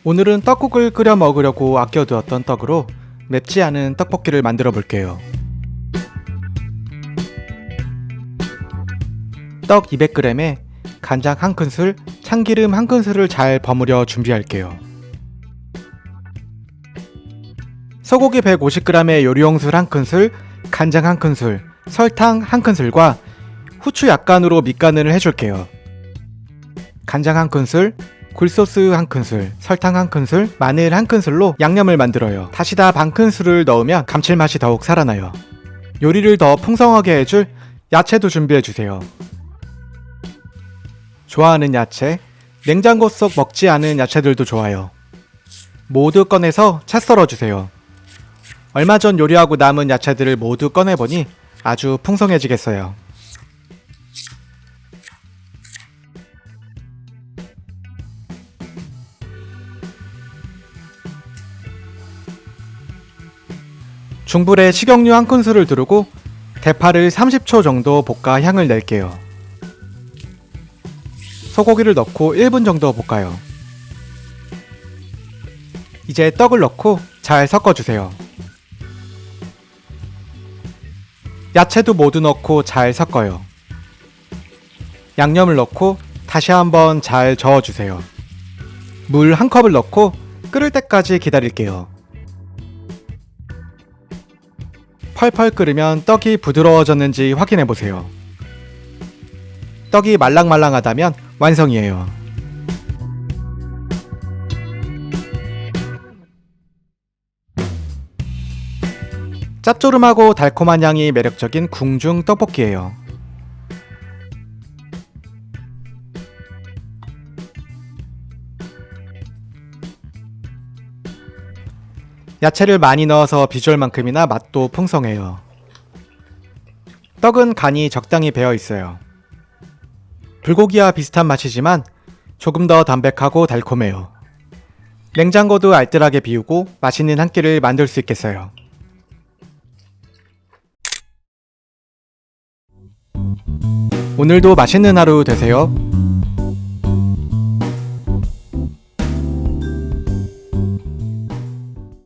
오늘은 떡국을 끓여 먹으려고 아껴두었던 떡으로 맵지 않은 떡볶이를 만들어 볼게요. 떡 200g에 간장 1큰술, 참기름 1큰술을 잘 버무려 준비할게요. 소고기 150g에 요리용술 1큰술, 간장 1큰술, 설탕 1큰술과 후추 약간으로 밑간을 해줄게요. 간장 1큰술, 굴소스 1큰술, 설탕 1큰술, 마늘 1큰술로 양념을 만들어요. 다시다 반큰술을 넣으면 감칠맛이 더욱 살아나요. 요리를 더 풍성하게 해줄 야채도 준비해주세요. 좋아하는 야채, 냉장고 속 먹지 않은 야채들도 좋아요. 모두 꺼내서 채 썰어주세요. 얼마 전 요리하고 남은 야채들을 모두 꺼내보니 아주 풍성해지겠어요. 중불에 식용유 1큰술을 두르고 대파를 30초 정도 볶아 향을 낼게요. 소고기를 넣고 1분 정도 볶아요. 이제 떡을 넣고 잘 섞어주세요. 야채도 모두 넣고 잘 섞어요. 양념을 넣고 다시 한번 잘 저어주세요. 물 1컵을 넣고 끓을 때까지 기다릴게요. 펄펄 끓으면 떡이 부드러워졌는지 확인해보세요. 떡이 말랑말랑하다면 완성이에요. 짭조름하고 달콤한 향이 매력적인 궁중 떡볶이예요. 야채를 많이 넣어서 비주얼만큼이나 맛도 풍성해요. 떡은 간이 적당히 배어 있어요. 불고기와 비슷한 맛이지만 조금 더 담백하고 달콤해요. 냉장고도 알뜰하게 비우고 맛있는 한 끼를 만들 수 있겠어요. 오늘도 맛있는 하루 되세요.